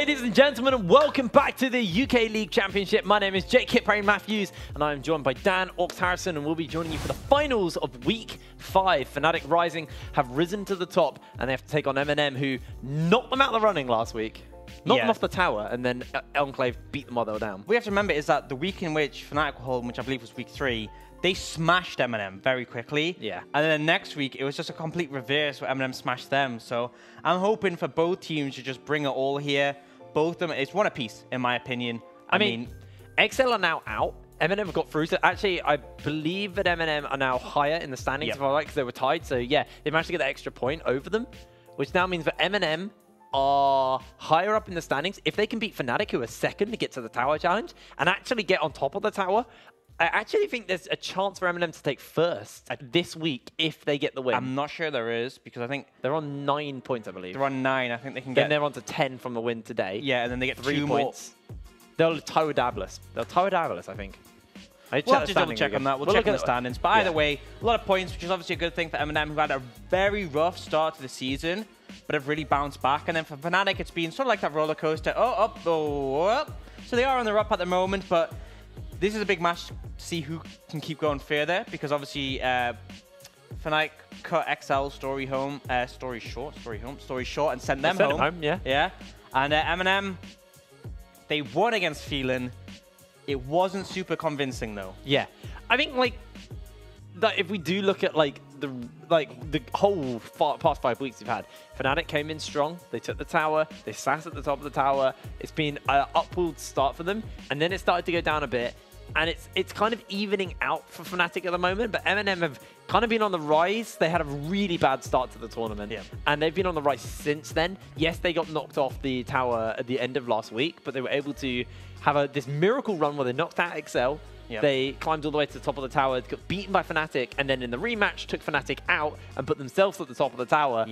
Ladies and gentlemen, and welcome back to the UK League Championship. My name is Jake Matthews, and I am joined by Dan Orcs Harrison, and we'll be joining you for the finals of Week 5. Fnatic Rising have risen to the top, and they have to take on MnM, who knocked them out of the running last week. Knocked them off the tower, and then Enclave beat them while they were down. We have to remember is that the week in which Fnatic were home, which I believe was Week 3, they smashed MnM very quickly. Yeah. And then next week, it was just a complete reverse where MnM smashed them. So I'm hoping for both teams to just bring it all here. Both of them, it's one apiece, in my opinion. I mean, XL are now out. MnM have got through. So actually, I believe that MnM are now higher in the standings, if I like, because they were tied. So yeah, they managed to get that extra point over them, which now means that MnM are higher up in the standings. If they can beat Fnatic, who are second, to get to the tower challenge, and actually get on top of the tower, I actually think there's a chance for MnM to take first this week if they get the win. I'm not sure there is, because I think they're on 9 points, I believe. they're on 9. I think they can Then get... they're on to 10 from the win today. Yeah, and then they get 3 2 points. They'll tower Dabless. They'll tower Dabless, I think. We'll have to double check on that. We'll check on the standings. But either way, a lot of points, which is obviously a good thing for MnM, who had a very rough start to the season, but have really bounced back. And then for Fnatic, it's been sort of like that roller coaster. Oh, up, oh, up. So they are on the up at the moment, but this is a big match to see who can keep going further, because obviously Fnatic cut XL story short, and sent them home. Yeah. And MnM, they won against Phelan. It wasn't super convincing though. Yeah, I think like if we do look at like the whole past 5 weeks we've had, Fnatic came in strong. They took the tower. They sat at the top of the tower. It's been an upward start for them, and then it started to go down a bit. And it's kind of evening out for Fnatic at the moment, but MnM have kind of been on the rise. They had a really bad start to the tournament, and they've been on the rise since then. Yes, they got knocked off the tower at the end of last week, but they were able to have this miracle run where they knocked out XL. They climbed all the way to the top of the tower, got beaten by Fnatic, and then in the rematch took Fnatic out and put themselves at the top of the tower.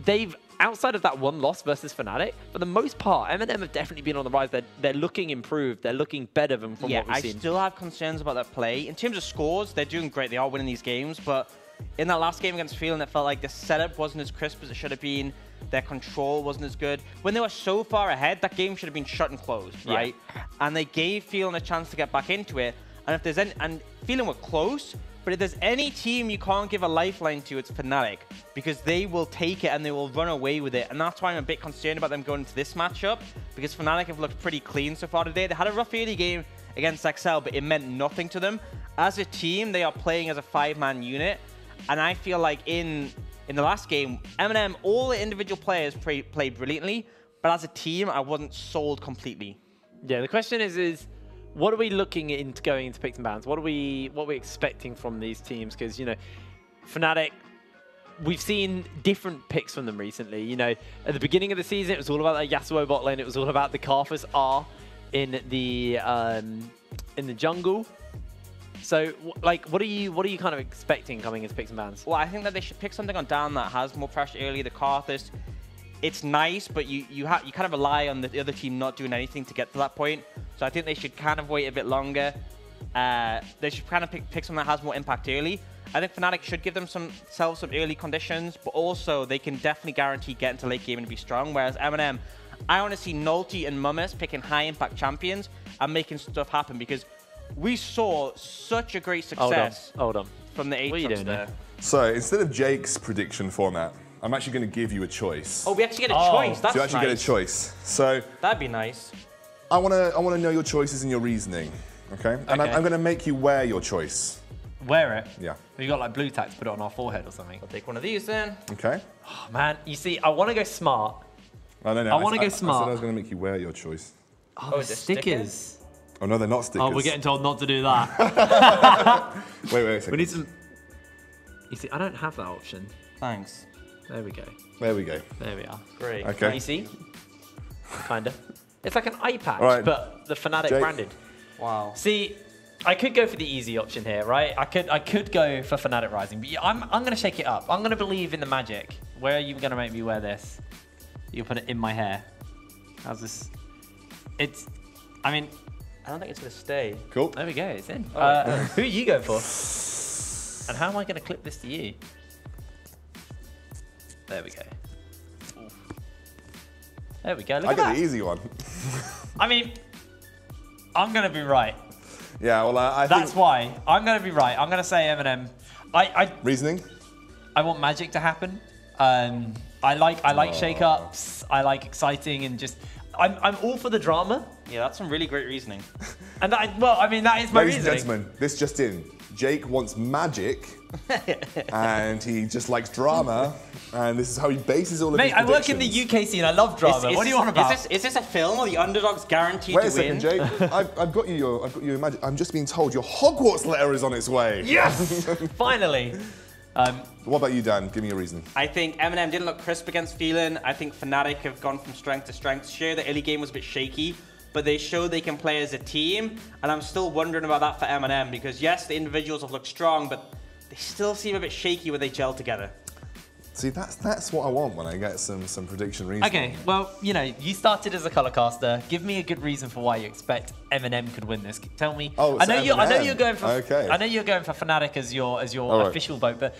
They've, outside of that one loss versus Fnatic, for the most part, MnM have definitely been on the rise. They're looking improved. They're looking better than from what we've seen. I still have concerns about their play. In terms of scores, they're doing great. They are winning these games, but in that last game against Phelan, it felt like the setup wasn't as crisp as it should have been. Their control wasn't as good. When they were so far ahead, that game should have been shut and closed, right? And they gave Phelan a chance to get back into it. And if there's any, and Phelan were close, but if there's any team you can't give a lifeline to, it's Fnatic, because they will take it and they will run away with it. And that's why I'm a bit concerned about them going into this matchup, because Fnatic have looked pretty clean so far today. They had a rough early game against XL, but it meant nothing to them. As a team, they are playing as a 5-man unit, and I feel like in the last game, MnM, all the individual players played brilliantly, but as a team, I wasn't sold completely. Yeah, the question is what are we looking into going into picks and bans? What are we expecting from these teams? Because, you know, Fnatic, we've seen different picks from them recently. You know, at the beginning of the season, it was all about that Yasuo bot lane. It was all about the Karthus R in the jungle. So, like, what are you kind of expecting coming into picks and bans? Well, I think that they should pick something on down that has more pressure early. The Karthus, it's nice, but you kind of rely on the other team not doing anything to get to that point. So I think they should kind of wait a bit longer. They should kind of pick something that has more impact early. I think Fnatic should give themselves some early conditions, but also they can definitely guarantee getting to late game and be strong. Whereas MnM, I want to see Nulty and Mummus picking high impact champions and making stuff happen, because we saw such a great success from the 8 trucks there. So instead of Jake's prediction format, I'm actually going to give you a choice. Oh, we actually get a choice. That's so you actually get a choice. So that'd be nice. I want to know your choices and your reasoning, okay? And I'm going to make you wear your choice. Wear it? Yeah. We got like blue tack to put it on our forehead or something. I'll take one of these then. Okay. Oh, man, you see, I want to go smart. No. I want to go smart. I said I was going to make you wear your choice. Oh, the stickers. Oh no, they're not stickers. Oh, we're getting told not to do that. wait a second. We need some. You see, I don't have that option. Thanks. There we go. There we go. There we are. Great. Okay. You see? Kinda. It's like an eye patch, but the Fnatic branded. Wow. See, I could go for the easy option here, right? I could go for Fnatic Rising, but I'm gonna shake it up. I'm gonna believe in the magic. Where are you gonna make me wear this? You put it in my hair. How's this? I mean, I don't think it's going to stay. Cool. There we go. It's in. Who are you going for? And how am I going to clip this to you? There we go. There we go. Look I at got that. the easy one. I mean, I'm going to be right. Yeah, well, I That's think... why. I'm going to be right. I'm going to say MnM. Reasoning? I want magic to happen. I like shake-ups. I like exciting and just... I'm all for the drama. Yeah, that's some really great reasoning. And that, well, I mean, that is my Ladies and reasoning. gentlemen, this just in. Jake wants magic, and he just likes drama, and this is how he bases all of his Mate, I work in the UKC and I love drama. What do you want about? Is this a film or the underdog's guaranteed Wait to a second, win? Jake. I've got you your magic. I'm just being told your Hogwarts letter is on its way. Yes! Finally. What about you, Dan? Give me a reason. I think MnM didn't look crisp against Phelan. I think Fnatic have gone from strength to strength. Sure, the early game was a bit shaky, but they showed they can play as a team, and I'm still wondering about that for MnM, because yes, the individuals have looked strong, but they still seem a bit shaky when they gel together. See, that's what I want when I get some prediction reasoning. Okay, well, you know, you started as a color caster. Give me a good reason for why you expect MnM could win this. Tell me. Oh, I know you're going for. Okay. I know you're going for Fnatic as your right. official vote, but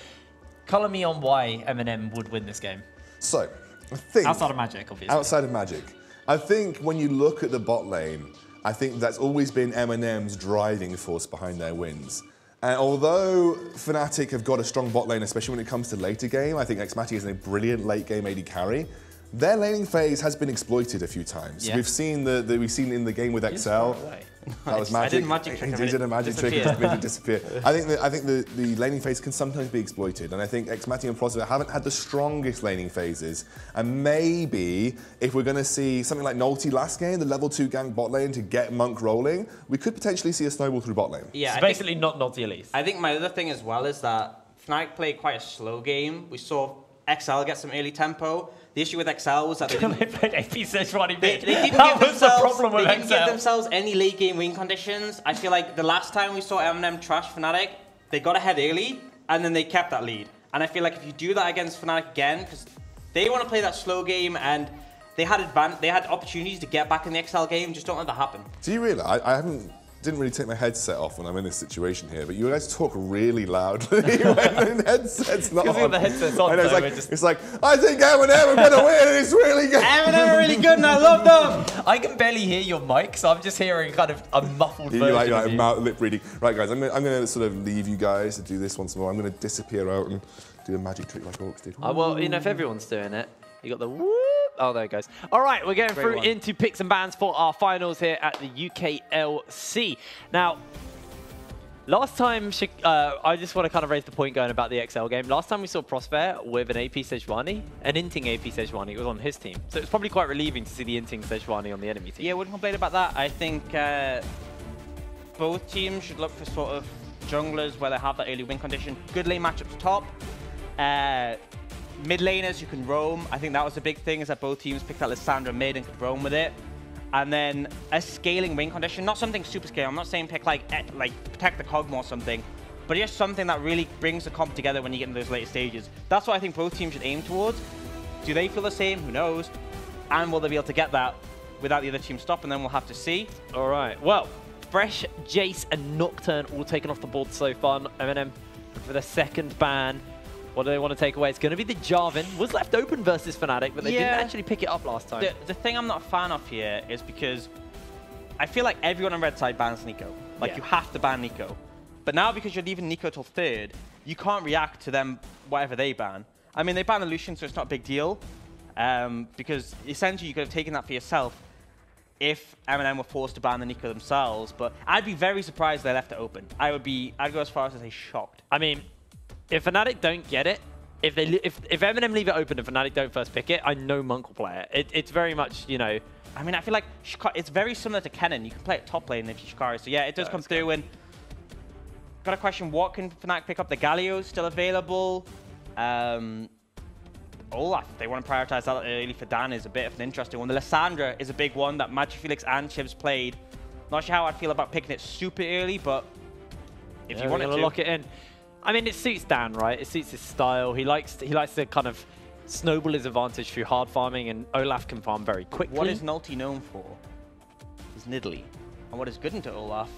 color me on why MnM would win this game. So, I think Outside of Magic, obviously. outside of Magic, I think when you look at the bot lane, I think that's always been MnM's driving force behind their wins. And although Fnatic have got a strong bot lane, especially when it comes to later game, I think XMATI is a brilliant late game AD carry. Their laning phase has been exploited a few times. Yeah. We've seen we've seen in the game with XL. That was magic. I did a magic trick. He did a magic trick and made it disappear. I think the laning phase can sometimes be exploited, and I think XMATI and Prospect haven't had the strongest laning phases. And maybe if we're going to see something like Nolty last game, the level 2 gank bot lane to get Monk rolling, we could potentially see a snowball through bot lane. Yeah, It's basically not Naughty Elise. I think my other thing as well is that Fnatic played quite a slow game. We saw XL get some early tempo. The issue with XL was that they They played AP Sejuani They mid. didn't That give was the themselves, problem with they didn't give XL. themselves any late game win conditions. I feel like the last time we saw MnM trash Fnatic, they got ahead early and then they kept that lead. And I feel like if you do that against Fnatic again, because they want to play that slow game and they had opportunities to get back in the XL game, just don't let that happen. Do you realise I didn't really take my headset off when I'm in this situation here, but you guys talk really loudly when the headset's not on. Because the headset's on, I know, though, it's like, I think MnM are going to win, it's really good. MnM are really good and I love them. I can barely hear your mic, so I'm just hearing kind of a muffled version You're of like you. mouth lip reading. Right, guys, I'm going to sort of leave you guys to do this once more. I'm going to disappear out and do a magic trick like Orcs did. Well, you know, if everyone's doing it, you got the whoop. Oh, there it goes. All right, we're going through into picks and bans for our finals here at the UKLC. Now, last time, I just want to kind of raise the point going about the XL game. Last time we saw Prosper with an AP Sejuani, an Inting AP Sejuani, was on his team. So it's probably quite relieving to see the Inting Sejuani on the enemy team. Yeah, wouldn't complain about that. I think both teams should look for sort of junglers where they have that early win condition. Good lane matchups top. Mid laners who can roam. I think that was the big thing, is that both teams picked out Lissandra mid and could roam with it. And then a scaling win condition, not something super scale. I'm not saying pick like Protect the Cogma or something, but just something that really brings the comp together when you get into those later stages. That's what I think both teams should aim towards. Do they feel the same? Who knows? And will they be able to get that without the other team stopping them? We'll have to see. All right. Well, Fresh, Jace, and Nocturne all taken off the board so far. MnM for the second ban. What do they want to take away? It's going to be the Jarvan. Was left open versus Fnatic, but they didn't actually pick it up last time. The thing I'm not a fan of here is because I feel like everyone on red side bans Nico. Like, you have to ban Nico. But now, because you're leaving Nico till third, you can't react to them, whatever they ban. I mean, they ban Lucian, so it's not a big deal. Because essentially, you could have taken that for yourself if MnM were forced to ban the Nico themselves. But I'd be very surprised they left it open. I'd go as far as to say shocked. I mean, if Fnatic don't get it, if MnM leave it open and Fnatic don't first pick it, I know Monk will play it. It's very much, you know... I mean, I feel like it's very similar to Kennen. You can play it top lane if you're Shikari. So yeah, it does come through. And got a question, what can Fnatic pick up? The Galio's still available. Olaf, they want to prioritize that early for Dan, is a bit of an interesting one. The Lissandra is a big one that Magic Felix and Chivs played. Not sure how I'd feel about picking it super early, but if you wanted to lock it in. I mean, it suits Dan, right? It suits his style. He likes to kind of snowball his advantage through hard farming, and Olaf can farm very quickly. What is Nulty known for? Is Nidalee. And what is good into Olaf?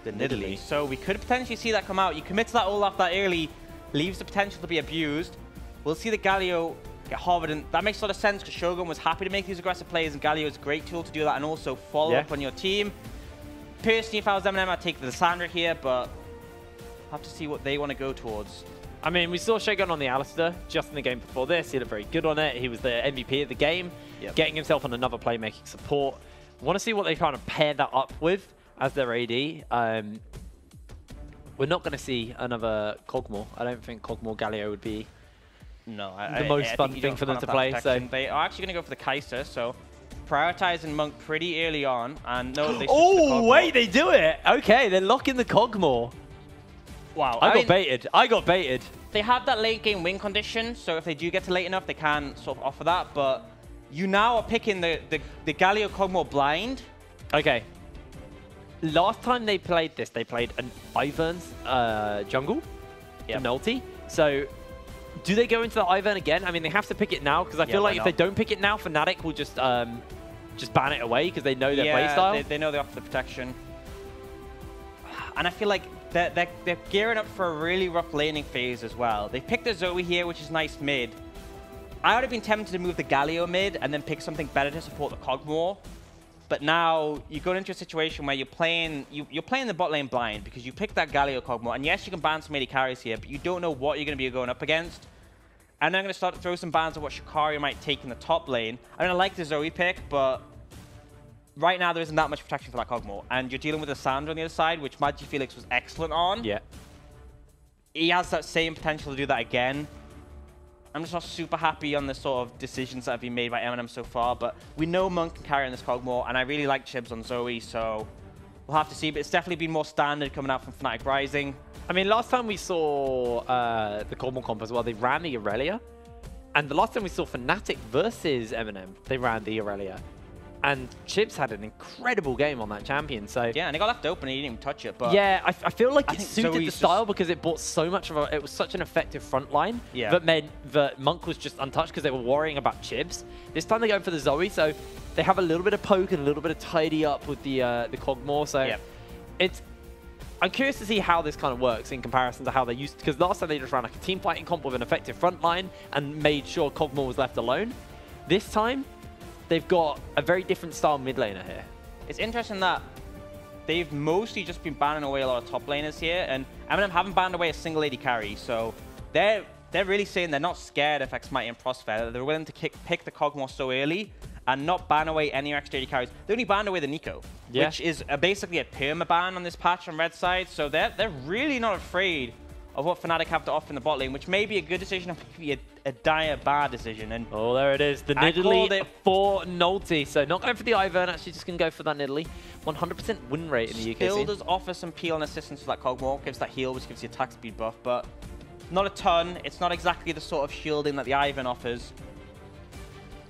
The Nidalee. So we could potentially see that come out. You commit to that Olaf that early, leaves the potential to be abused. We'll see the Galio get Harvard, and that makes a lot of sense because Shogun was happy to make these aggressive plays, and Galio is a great tool to do that, and also follow up on your team. Personally, if I was MnM, I'd take the Lissandra here, but have to see what they want to go towards. I mean, we saw Shogun on the Alistair just in the game before this. He looked very good on it. He was the MVP of the game, getting himself on another playmaking support. Want to see what they kind of pair that up with as their AD. We're not going to see another Kog'Maw. I don't think Kog'Maw Galio would be the most fun thing for them to play. So they are actually going to go for the Kai'Sa, so prioritizing Monk pretty early on. And no, they oh, wait, they do it. Okay, they're locking the Kog'Maw. Wow. I got baited. I got baited. They have that late game win condition, so if they do get to late enough, they can sort of offer that. But you now are picking the Galio Kog'Maw blind. Okay. Last time they played this, they played an Ivern's jungle, Nulty. So do they go into the Ivern again? I mean, they have to pick it now because I feel like if they don't pick it now, Fnatic will just ban it away because they know their playstyle. They know they offer the protection. And I feel like they're gearing up for a really rough laning phase as well. They picked the Zoe here, which is nice mid. I would have been tempted to move the Galio mid and then pick something better to support the Kog'Maw. But now you're going into a situation where you're playing the bot lane blind because you picked that Galio Kog'Maw. And yes, you can ban some AD carries here, but you don't know what you're going to be going up against. And I'm going to start to throw some bans of what Shikari might take in the top lane. I mean, I like the Zoe pick, but right now there isn't that much protection for that Kog'Maw. And you're dealing with a Sandra on the other side, which MagiFelix was excellent on. Yeah. He has that same potential to do that again. I'm just not super happy on the sort of decisions that have been made by MnM so far, but we know Monk can carry on this Kog'Maw, and I really like Chibs on Zoe, so we'll have to see. But it's definitely been more standard coming out from Fnatic Rising. I mean, last time we saw the Kog'Maw comp as well, they ran the Aurelia. And the last time we saw Fnatic versus MnM, they ran the Aurelia. And Chibs had an incredible game on that champion. So yeah, and it got left open and he didn't even touch it. But yeah, I feel like it suited Zoe's the style because it brought so much of it was such an effective front line that meant that Monk was just untouched because they were worrying about Chibs. This time they're going for the Zoe, so they have a little bit of poke and a little bit of tidy up with the Kog'Maw. So I'm curious to see how this kind of works in comparison to how they used to, because last time they just ran like a team fighting comp with an effective front line and made sure Kog'Maw was left alone. This time they've got a very different style mid laner here. It's interesting that they've mostly just been banning away a lot of top laners here, and MnM haven't banned away a single AD carry, so they're really saying they're not scared of Xmighty and Prosphere. They're willing to pick the Kog'Maw so early and not ban away any extra AD carries. They only banned away the Nico, which is basically a perma-ban on this patch on red side, so they're really not afraid of what Fnatic have to offer in the bot lane, which may be a good decision or maybe a dire bad decision. And oh, there it is. The Nidalee for Nulty. So not going for the Ivern, actually just going to go for that Nidalee. 100% win rate in the UKLC. Still does offer some peel and assistance to that Kog'Maw. Gives that heal, which gives you attack speed buff, but not a ton. It's not exactly the sort of shielding that the Ivern offers.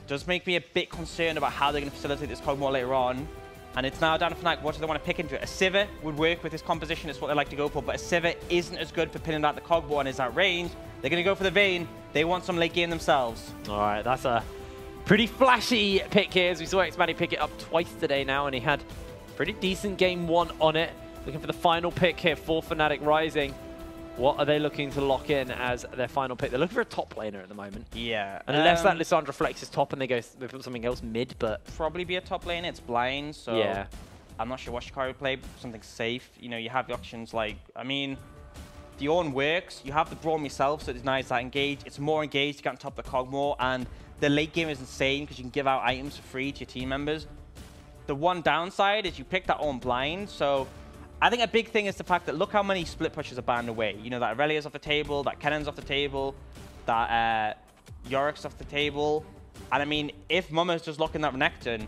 Does make me a bit concerned about how they're going to facilitate this Kog'Maw later on. And it's now down to Fnatic. What do they want to pick into it? A Sivir would work with this composition. It's what they like to go for. But a Sivir isn't as good for pinning out the Kog'Maw and is at range. They're going to go for the Vayne. They want some late game themselves. All right, that's a pretty flashy pick here. As we saw Xmighty pick it up twice today now, and he had pretty decent game one on it. Looking for the final pick here for Fnatic Rising. What are they looking to lock in as their final pick? They're looking for a top laner at the moment. Yeah. Unless that Lissandra flexes top and they put something else mid, but probably be a top lane. It's blind, so yeah. I'm not sure what Shikari would play. Something safe. You know, you have the options like, I mean, the Ornn works. You have the Braum yourself, so it denies that engage. It's more engaged to get on top of the Kog'Maw, and the late game is insane because you can give out items for free to your team members. The one downside is you pick that Ornn blind, so I think a big thing is the fact that look how many split pushes are banned away. You know, that Aurelia's off the table, that Kennen's off the table, that Yorick's off the table. And I mean, if Mummer's just locking that Renekton,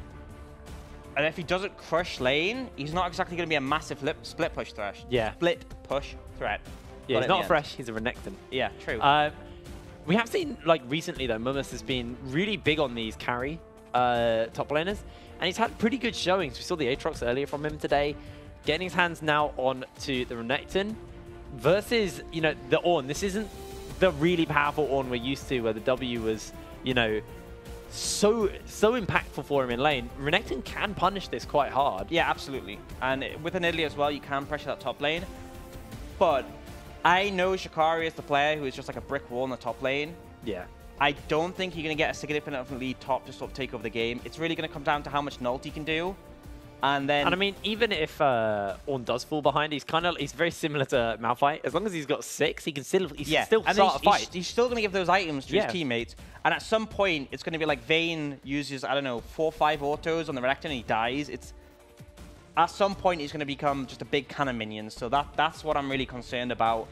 and if he doesn't crush lane, he's not exactly going to be a massive split push threat. Yeah. Split push threat. Yeah, he's not fresh, he's a Renekton. Yeah, true. We have seen, like, recently, though, Mummus has been really big on these carry top laners, and he's had pretty good showings. We saw the Aatrox earlier from him today. Getting his hands now on to the Renekton versus, you know, the Ornn. This isn't the really powerful Ornn we're used to, where the W was, you know, so impactful for him in lane. Renekton can punish this quite hard. Yeah, absolutely. And with an Nidalee as well, you can pressure that top lane. But I know Shikari is the player who is just like a brick wall in the top lane. Yeah. I don't think you're going to get a significant lead top to sort of take over the game. It's really going to come down to how much Nulty can do. And then, and I mean, even if Ornn does fall behind, he's very similar to Malphite. As long as he's got 6, he can still start a fight. He's still going to give those items to his teammates. And at some point, it's going to be like Vayne uses, I don't know, 4 or 5 autos on the Renekton and he dies. At some point, he's going to become just a big cannon minion. So that's what I'm really concerned about.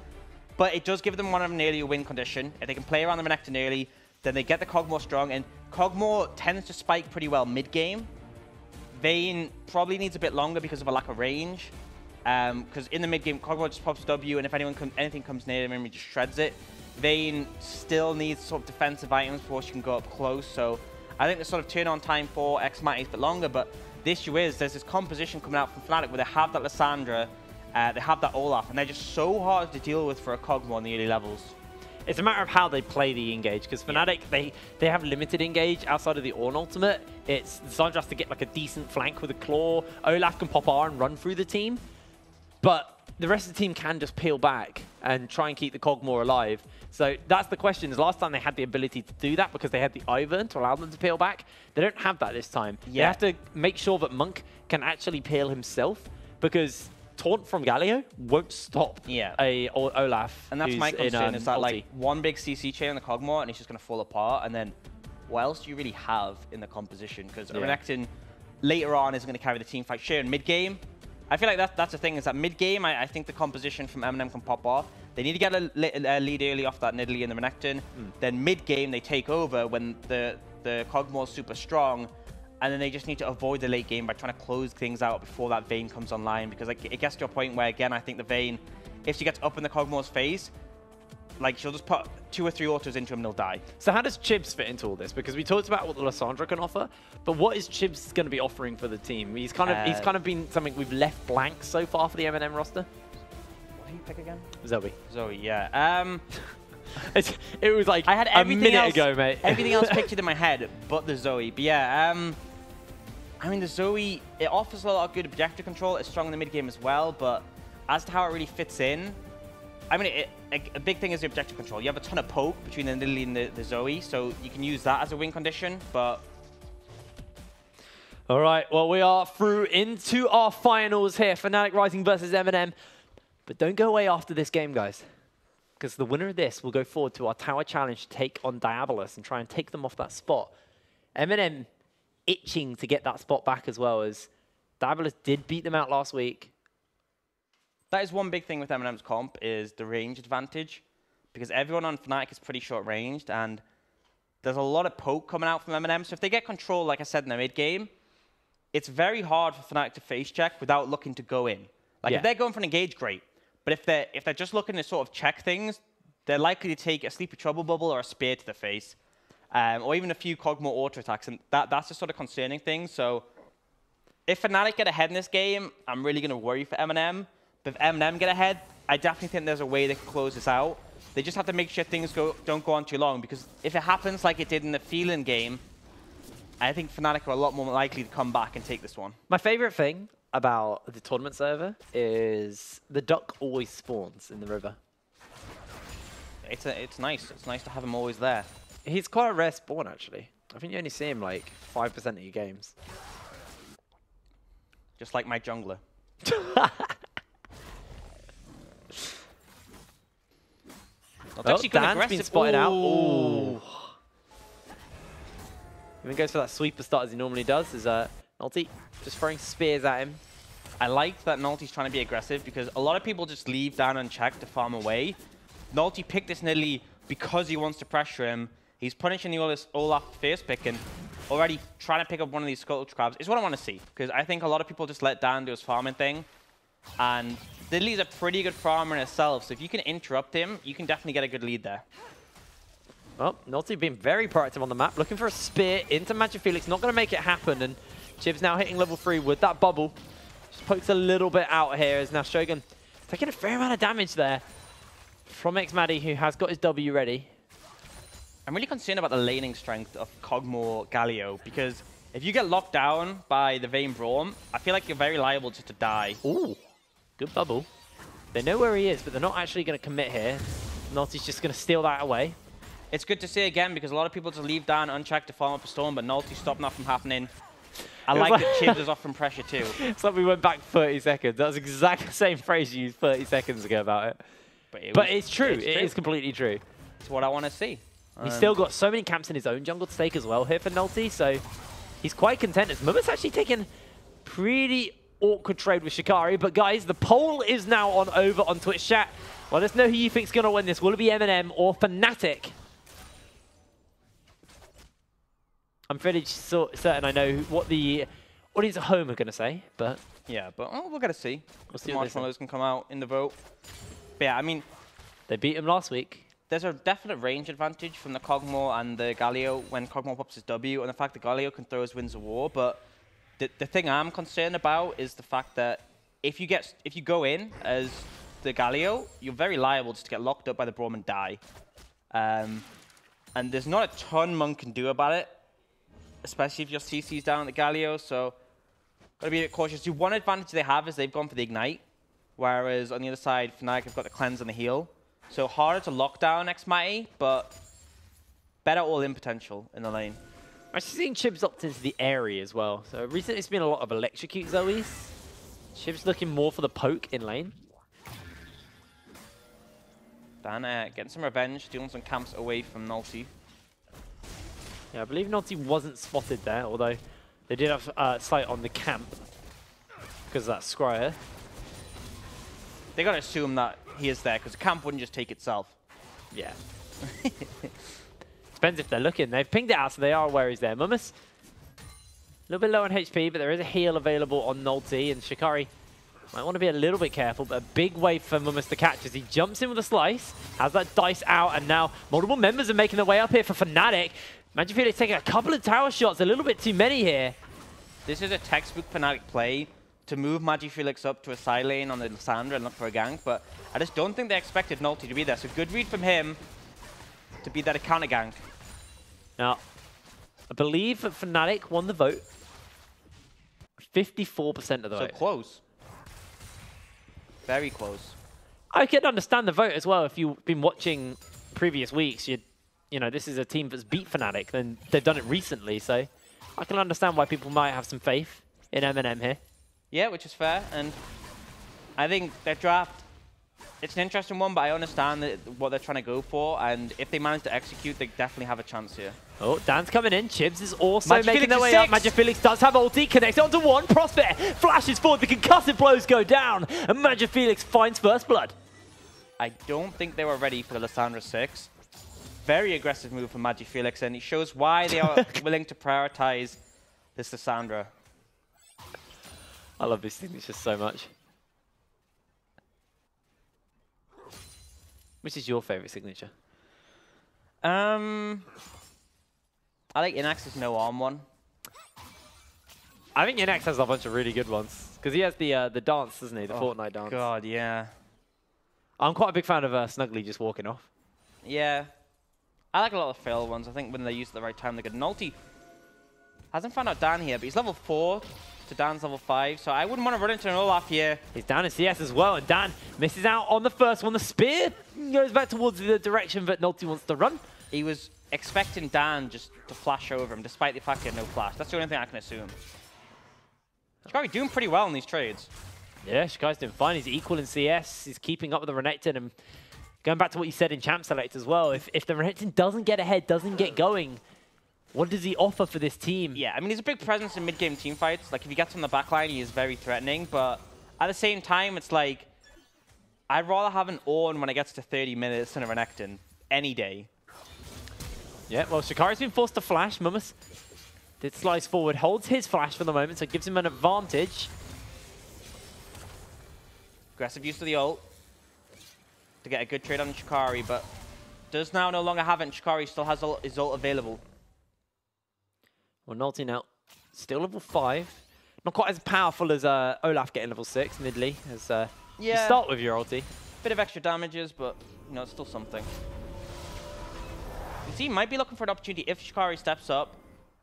But it does give them one of an earlier win condition. If they can play around the Renekton early, then they get the Kog'Maw strong. And Kog'Maw tends to spike pretty well mid-game. Vayne probably needs a bit longer because of a lack of range. Because in the mid-game, Kog'Maw just pops W, and if anything comes near him, he just shreds it. Vayne still needs sort of defensive items before she can go up close. So I think the sort of turn-on time for Xmati is a bit longer. But the issue is there's this composition coming out from Fnatic where they have that Lissandra, they have that Olaf, and they're just so hard to deal with for a Kog'Maw in the early levels. It's a matter of how they play the engage, because Fnatic, they have limited engage outside of the Ornn ultimate. It's Lissandra has to get like a decent flank with a claw. Olaf can pop R and run through the team, but the rest of the team can just peel back and try and keep the Kog'Maw alive. So that's the question. Is last time they had the ability to do that because they had the Ivern to allow them to peel back. They don't have that this time. They have to make sure that Monk can actually peel himself, because taunt from Galio won't stop a Olaf. And that's my concern, is that like one big CC chain on the Kog'Maw and it's just going to fall apart. And then what else do you really have in the composition? Because Renekton later on is going to carry the team fight share in mid-game. I feel like that's the thing, is that mid-game, I think the composition from MnM can pop off. They need to get a lead early off that Nidalee and the Renekton. Then mid-game, they take over when the Kog'Maw is super strong. And then they just need to avoid the late game by trying to close things out before that Vayne comes online. Because like, it gets to a point where, again, I think the Vayne, if she gets up in the Kog'Maw's face, like she'll just put 2 or 3 autos into him and they'll die. So how does Chibs fit into all this? Because we talked about what the Lissandra can offer, but what is Chibs going to be offering for the team? He's kind of been something we've left blank so far for the MnM roster. What did he pick again? Zoe. Zoe, yeah. It was like I had a minute ago, mate. Everything else pictured in my head, but the Zoe. But yeah, I mean, the Zoe, it offers a lot of good objective control. It's strong in the mid-game as well, but as to how it really fits in, I mean, a big thing is the objective control. You have a ton of poke between the Nidalee and the Zoe, so you can use that as a win condition, but... All right, well, we are through into our finals here. Fnatic Rising versus MnM. But don't go away after this game, guys, because the winner of this will go forward to our Tower Challenge to take on Diabolus and try and take them off that spot. MnM itching to get that spot back, as well as Diabolus did beat them out last week. That is one big thing with MnM's comp, is the range advantage, because everyone on Fnatic is pretty short ranged, and there's a lot of poke coming out from MnM. So if they get control, like I said, in the mid game, it's very hard for Fnatic to face check without looking to go in. Like if they're going for an engage, great. But if they're just looking to sort of check things, they're likely to take a Sleepy Trouble Bubble or a Spear to the face. Or even a few Kog'Maw auto attacks, and that's the sort of concerning thing. So if Fnatic get ahead in this game, I'm really going to worry for MnM. But if MnM get ahead, I definitely think there's a way they can close this out. They just have to make sure things don't go on too long, because if it happens like it did in the Phelan game, I think Fnatic are a lot more likely to come back and take this one. My favorite thing about the tournament server is the duck always spawns in the river. It's nice. It's nice to have him always there. He's quite a rare spawn, actually. I think you only see him like 5% of your games. Just like my jungler. Dan's been spotted out. Ooh. Even goes for that sweeper start as he normally does. Is Nulty just throwing spears at him. I like that Nulty's trying to be aggressive, because a lot of people just leave down unchecked to farm away. Nulty picked this Nidalee because he wants to pressure him. He's punishing the Olaf first pick, and already trying to pick up one of these Scuttle Crabs is what I want to see, because I think a lot of people just let Dan do his farming thing. And Nidalee's a pretty good farmer in itself, so if you can interrupt him, you can definitely get a good lead there. Well, Nulty being very proactive on the map, looking for a spear into Magic Felix, not going to make it happen, and Chibs now hitting level 3 with that bubble. Just pokes a little bit out here, as now Shogun taking a fair amount of damage there from Xmati, who has got his W ready. I'm really concerned about the laning strength of Kog'Maw Galio, because if you get locked down by the Vayne Braum, I feel like you're very liable just to die. Ooh, good bubble. They know where he is, but they're not actually going to commit here. Nulty's just going to steal that away. It's good to see again because a lot of people just leave Dan unchecked to farm up a storm, but Nulty stopping that from happening. I like that Chibs is off from pressure too. It's like we went back 30 seconds. That was exactly the same phrase you used 30 seconds ago about it. But it's true. It is completely true. It's what I want to see. He's still got so many camps in his own jungle to stake as well here for Nulty, so he's quite content. As MnM's actually taken pretty awkward trade with Shikari, but guys, the poll is now over on Twitch chat. Let us know who you think's going to win this. Will it be MnM or Fnatic? I'm fairly certain I know what the audience at home are going to say, but... Yeah, but we're going to see. We'll see the marshmallows can come out in the vote. But yeah, I mean... They beat him last week. There's a definite range advantage from the Kog'Maw and the Galio when Kog'Maw pops his W, and the fact that Galio can throw his Winds of War, but the thing I'm concerned about is the fact that if you go in as the Galio, you're very liable just to get locked up by the Braum and die. And there's not a ton Monk can do about it, especially if your CC's down at the Galio, so gotta be a bit cautious. The one advantage they have is they've gone for the Ignite, whereas on the other side, Fnatic have got the Cleanse and the Heal. So harder to lock down Xmighty, but better all-in potential in the lane. I'm actually seeing Chibs opt into the area as well. So recently it's been a lot of electrocute Zoes. Chibs looking more for the poke in lane. Dan getting some revenge, stealing some camps away from Nulty. Yeah, I believe Nulty wasn't spotted there, although they did have sight on the camp because of that Scryer. They gotta assume that he is there because the camp wouldn't just take itself. Yeah. Depends if they're looking. They've pinged it out, so they are aware he's there. MnM a little bit low on HP, but there is a heal available on Nulty, and Shikari might want to be a little bit careful, but a big wave for MnM to catch as he jumps in with a slice, has that dice out, and now multiple members are making their way up here for Fnatic. MnM taking a couple of tower shots, a little bit too many here. This is a textbook Fnatic play to move MagiFelix up to a side lane on the Lissandra and look for a gank, but I just don't think they expected Nulty to be there. So good read from him to be there to counter gank. Now, I believe that Fnatic won the vote. 54% of the vote. So close. Very close. I can understand the vote as well. If you've been watching previous weeks, you know, this is a team that's beat Fnatic, then they've done it recently, so I can understand why people might have some faith in MnM here. Yeah, which is fair, and I think their draft, it's an interesting one, but I understand what they're trying to go for, and if they manage to execute, they definitely have a chance here. Oh, Dan's coming in. Chibs is also making their way 6. up. MagiFelix does have ulti, connects onto one. Prospect flashes forward, the concussive blows go down, and MagiFelix finds first blood. I don't think they were ready for the Lissandra 6. Very aggressive move from MagiFelix, and it shows why they are willing to prioritize this Lissandra. I love this signature so much. Which is your favorite signature? I like Inax's no arm one. I think Inax has a bunch of really good ones because he has the dance, doesn't he? The Fortnite dance. God, yeah. I'm quite a big fan of Snuggly just walking off. Yeah. I like a lot of the fail ones. I think when they're used at the right time, they're good. Nulty hasn't found out Dan here, but he's level 4 to Dan's level 5, so I wouldn't want to run into an Olaf here. He's down in CS as well, and Dan misses out on the first one. The spear goes back towards the direction that Nulty wants to run. He was expecting Dan just to flash over him, despite the fact he had no flash. That's the only thing I can assume. Shikari doing pretty well in these trades. Yeah, Shikari's doing fine. He's equal in CS. He's keeping up with the Renekton, and going back to what you said in Champ Select as well, if the Renekton doesn't get ahead, doesn't get going, what does he offer for this team? Yeah, I mean, he's a big presence in mid-game teamfights. Like, if he gets on the backline, he is very threatening. But at the same time, it's like, I'd rather have an Ornn when it gets to 30 minutes than a Renekton any day. Yeah, well, Shikari's been forced to flash. MnM did slice forward, holds his flash for the moment, so it gives him an advantage. Aggressive use of the ult to get a good trade on Shikari, but does now no longer have it, and Shikari still has his ult available. Well, Nulty now still level 5. Not quite as powerful as Olaf getting level 6 midly, as you start with your ulti. Bit of extra damages, but you know, it's still something. You see, he might be looking for an opportunity if Shikari steps up.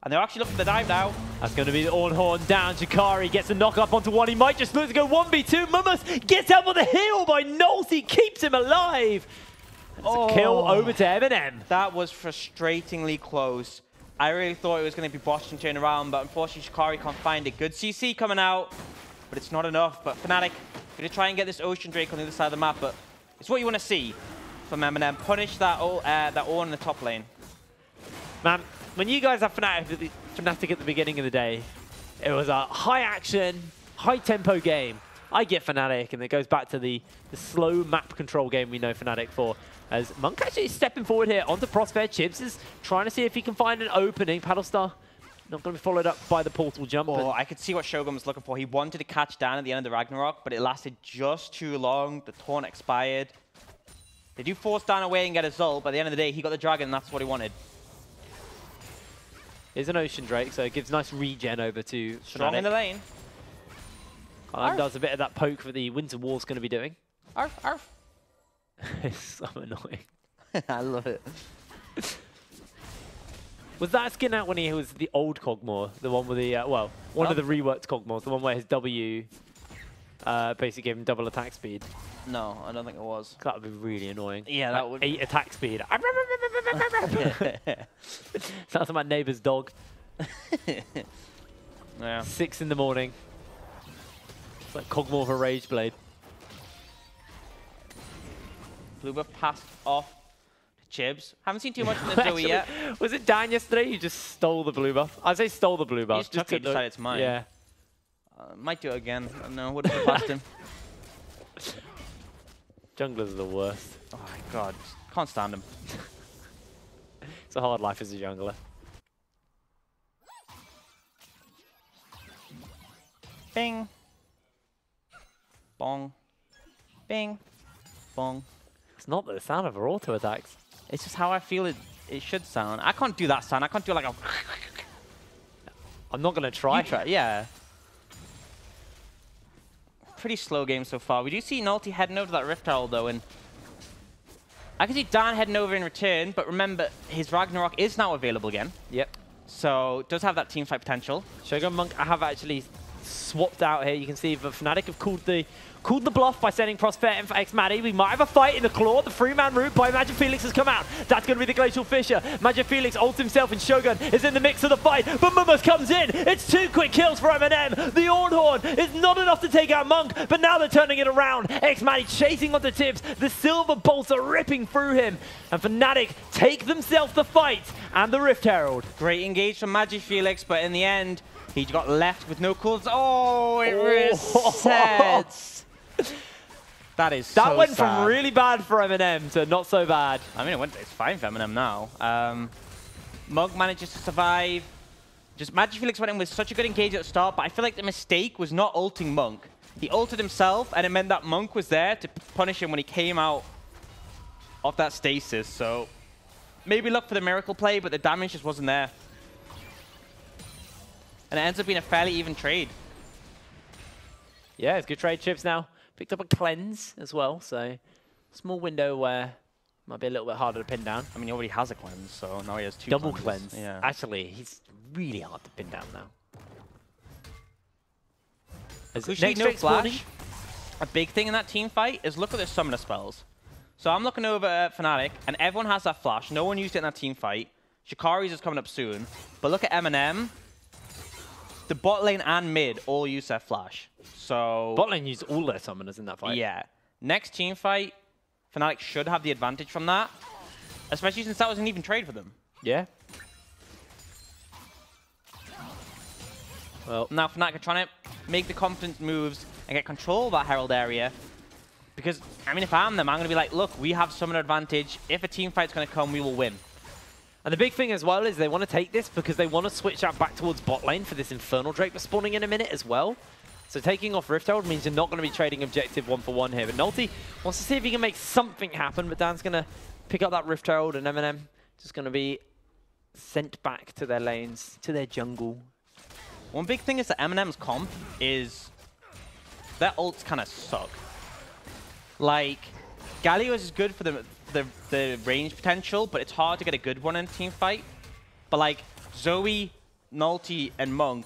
And they're actually looking for the dive now. That's going to be the Ornn Horn down. Shikari gets a knock up onto one. He might just look to go 1v2. MnM gets out with a heal by Nulty, keeps him alive. Kill over to MnM. That was frustratingly close. I really thought it was going to be botched and turned around, but unfortunately Shikari can't find it. Good CC coming out, but it's not enough. But Fnatic going to try and get this Ocean Drake on the other side of the map, but it's what you want to see from MnM. Punish that Ornn in the top lane. Man, when you guys have Fnatic at the beginning of the day, it was a high action, high tempo game. I get Fnatic, and it goes back to the slow map control game we know Fnatic for. As Monk actually is stepping forward here onto Prospere. Chips is trying to see if he can find an opening. Paddlestar not going to be followed up by the portal jump. Oh, I could see what Shogun was looking for. He wanted to catch Dan at the end of the Ragnarok, but it lasted just too long. The taunt expired. They do force Dan away and get a Zul, but at the end of the day, he got the dragon, and that's what he wanted. Here's an Ocean Drake, so it gives nice regen over to Strong Fnatic. in the lane. Does a bit of that poke for the Winter War's going to be doing. Arf, arf. It's so annoying. I love it. Was that skin out when he was the old Kog'Maw? The one with the, one of the reworked Kog'Maws, the one where his W basically gave him double attack speed? No, I don't think it was. That would be really annoying. Yeah, that would. 8 attack speed. Sounds like my neighbor's dog. Yeah. 6 in the morning. It's like Kog'Maw for Rage Blade. Blue buff passed off to Chibs. Haven't seen too much from the Zoe yet. Was it Dan yesterday who just stole the blue buff? I'd say stole the blue buff. He just decided it's mine. Yeah. Might do it again. I don't know. Would have passed him. Junglers are the worst. Oh my god. Can't stand him. It's a hard life as a jungler. Bing. Bong. Bing. Bong. It's not the sound of her auto attacks. It's just how I feel it should sound. I can't do that sound. I can't do like a... I'm not going to try. You try. Yeah. Pretty slow game so far. We do see Nulty heading over to that Rift Herald though, and I can see Dan heading over in return, but remember, his Ragnarok is now available again. Yep. So, does have that teamfight potential. Shogun Monk, I have actually swapped out here. You can see the Fnatic have called the bluff by sending Prospere in for X-Maddie. We might have a fight in the claw. The 3-man route by Magic Felix has come out. That's going to be the Glacial Fissure. Magic Felix ults himself and Shogun is in the mix of the fight. But Mumus comes in. It's 2 quick kills for MnM. The Ornhorn is not enough to take out Monk, but now they're turning it around. X-Maddie chasing onto Tibbs. The Silver Bolts are ripping through him. And Fnatic take themselves the fight and the Rift Herald. Great engage from Magic Felix, but in the end, he got left with no cools. Oh, it resets. That went sad. from really bad for MnM to not so bad. I mean, it's fine for MnM now. Monk manages to survive. Just Magic Felix went in with such a good engage at the start, but I feel like the mistake was not ulting Monk. He ulted himself, and it meant that Monk was there to punish him when he came out of that stasis. So maybe look for the miracle play, but the damage just wasn't there. And it ends up being a fairly even trade. Yeah, it's good trade. Chips now picked up a cleanse as well, so small window where might be a little bit harder to pin down. I mean, he already has a cleanse, so now he has 2 double cleanses. cleanse. Yeah. Actually, he's really hard to pin down now. Crucially, no flash. A big thing in that team fight is look at their summoner spells. So I'm looking over at Fnatic, and everyone has that flash. No one used it in that team fight. Shikari's is coming up soon. But look at MnM. The bot lane and mid all use their flash. So bot lane used all their summoners in that fight. Yeah. Next team fight, Fnatic should have the advantage from that. Especially since that was an even trade for them. Yeah. Well, now Fnatic are trying to make the confidence moves and get control of that Herald area. Because, I mean, if I'm them, I'm going to be like, look, we have summoner advantage. If a team fight's going to come, we will win. And the big thing as well is they want to take this because they want to switch out back towards bot lane for this Infernal Drake spawning in a minute as well. So taking off Rift Herald means you're not going to be trading objective 1-for-1 here. But Nulty wants to see if he can make something happen, but Dan's going to pick up that Rift Herald, and MnM just going to be sent back to their lanes, to their jungle. One big thing is that MnM's comp is their ults kind of suck. Like, Galio is good for the range potential, but it's hard to get a good one in a team fight. But like, Zoe, Nulty, and Monk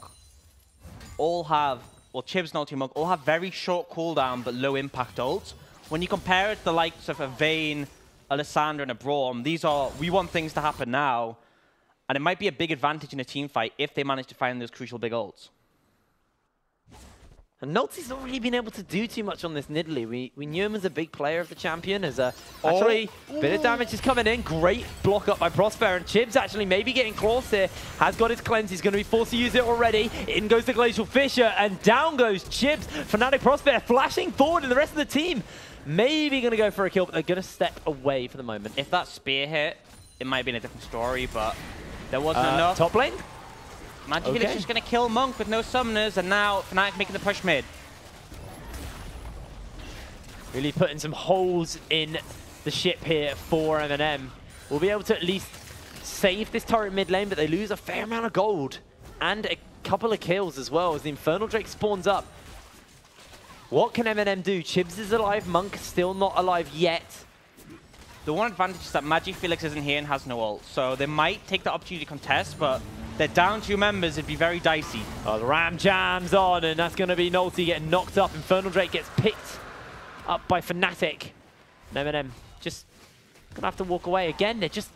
all have, well, Chibs, Nulty, and Monk all have very short cooldown but low impact ults. When you compare it to the likes of a Vayne, a Lysandra and a Braum, we want things to happen now. And it might be a big advantage in a team fight if they manage to find those crucial big ults. And Nolty's not really been able to do too much on this Nidalee. We knew him as a big player of the champion. As actually, bit of damage is coming in. Great block up by Prosper. And Chibs actually maybe getting close here. Has got his cleanse. He's going to be forced to use it already. In goes the Glacial Fissure. And down goes Chibs. Fnatic Prosper flashing forward, and the rest of the team maybe going to go for a kill, but they're going to step away for the moment. If that spear hit, it might have been a different story, but there wasn't enough. Top lane? Magifelix just going to kill Monk with no summoners, and now Fnatic making the push mid. Really putting some holes in the ship here for MnM. We'll be able to at least save this turret mid lane, but they lose a fair amount of gold and a couple of kills as well as the Infernal Drake spawns up. What can MnM do? Chibs is alive, Monk still not alive yet. The one advantage is that Magifelix isn't here and has no ult, so they might take the opportunity to contest, but they're down 2 members, it'd be very dicey. Oh, the Ram jams on, and that's going to be Nolty getting knocked up. Infernal Drake gets picked up by Fnatic. And MnM just going to have to walk away again. They're just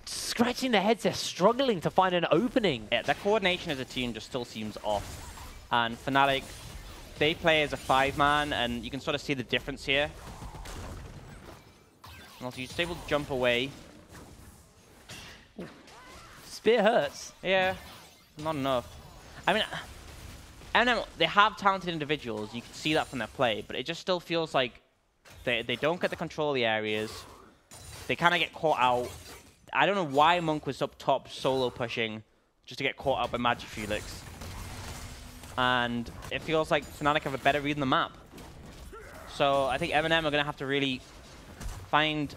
scratching their heads. They're struggling to find an opening. Yeah, their coordination as a team just still seems off. And Fnatic, they play as a 5-man, and you can sort of see the difference here. And also, you're just able to jump away. Spear hurts. Yeah, not enough. I mean, MnM, they have talented individuals. You can see that from their play, but it just still feels like they don't get the control of the areas. They kind of get caught out. I don't know why Monk was up top solo pushing just to get caught out by Magifelix. And it feels like Fnatic have a better read on the map. So I think MnM are going to have to really find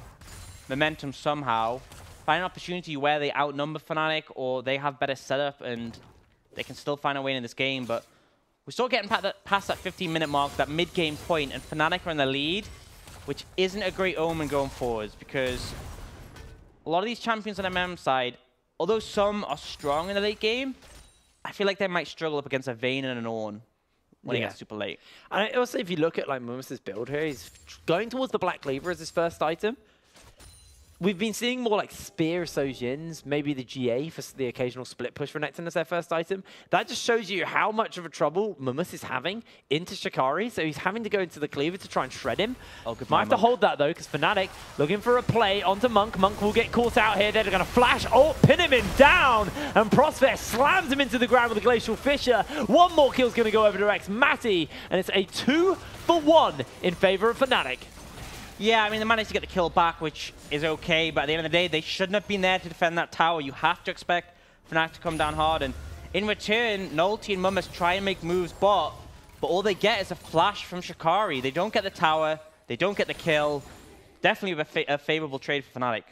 momentum somehow. Find an opportunity where they outnumber Fnatic or they have better setup and they can still find a way in this game. But we're still getting past that 15-minute mark, that mid-game point, and Fnatic are in the lead, which isn't a great omen going forwards because a lot of these champions on MnM side, although some are strong in the late game, I feel like they might struggle up against a Vayne and an Ornn when it gets super late. And also, if you look at like Mumus's build here, he's going towards the Black Cleaver as his first item. We've been seeing more like Spear Sojins, maybe the GA for the occasional split push for Necton as their first item. That just shows you how much of a trouble Mumus is having into Shikari, so he's having to go into the Cleaver to try and shred him. Oh, good. Might have to hold that though, because Fnatic looking for a play onto Monk. Monk will get caught out here. They're going to flash, pin him down, and Prosper slams him into the ground with a Glacial Fissure. One more kill's going to go over to Rex Matty, and it's a 2-for-1 in favor of Fnatic. Yeah, I mean, they managed to get the kill back, which is okay, but at the end of the day, they shouldn't have been there to defend that tower. You have to expect Fnatic to come down hard, and in return, Nolty and Mumus try and make moves bot, but all they get is a flash from Shikari. They don't get the tower, they don't get the kill. Definitely a favorable trade for Fnatic.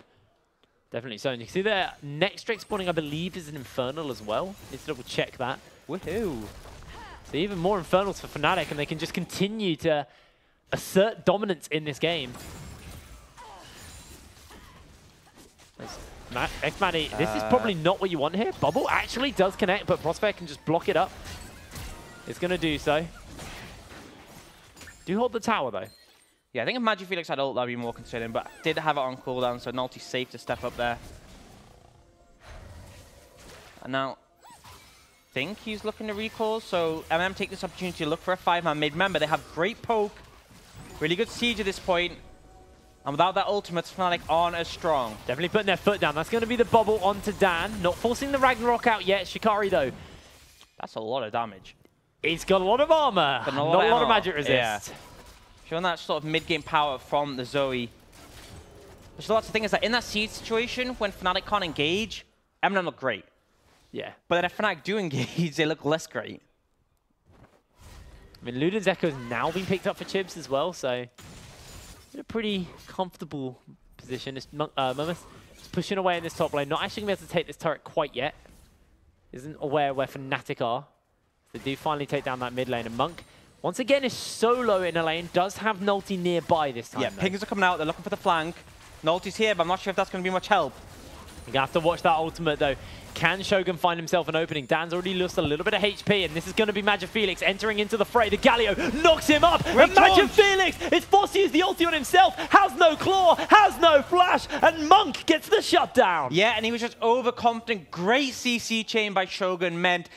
Definitely so. And you can see their next Drake spawning, I believe, is an Infernal as well. Need to double check that. Woohoo! So even more Infernals for Fnatic, and they can just continue to assert dominance in this game. X-Matty, this is probably not what you want here. Bubble actually does connect, but Prosper can just block it up. It's going to do so. Do hold the tower, though. Yeah, I think if Magifelix had ult, that would be more concerning, but did have it on cooldown, so Nolty's safe to step up there. And now, I think he's looking to recall, so MnM take this opportunity to look for a 5-man mid. Remember, they have great poke, really good siege at this point, and without that ultimate, Fnatic aren't as strong. Definitely putting their foot down. That's going to be the bubble onto Dan. Not forcing the Ragnarok out yet. Shikari, though. That's a lot of damage. He's got a lot of armor, but not a lot of magic resist. Yeah. Showing that sort of mid-game power from the Zoe. So that's the thing, is that in that siege situation, when Fnatic can't engage, MnM look great. Yeah. But then if Fnatic do engage, they look less great. I mean, Luden's Echo's now been picked up for Chibs as well, so in a pretty comfortable position. Mumus is pushing away in this top lane, not actually going to be able to take this turret quite yet. Isn't aware where Fnatic are. They do finally take down that mid lane, and Monk, once again, is solo in a lane, does have Nolty nearby this time. Yeah, pings are coming out, they're looking for the flank. Nolty's here, but I'm not sure if that's going to be much help. You're going to have to watch that ultimate, though. Can Shogun find himself an opening? Dan's already lost a little bit of HP, and this is going to be Magic Felix entering into the fray. The Galio knocks him up, and Magic Felix is forced to use the ulti on himself, has no claw, has no flash, and Monk gets the shutdown. Yeah, and he was just overconfident. Great CC chain by Shogun meant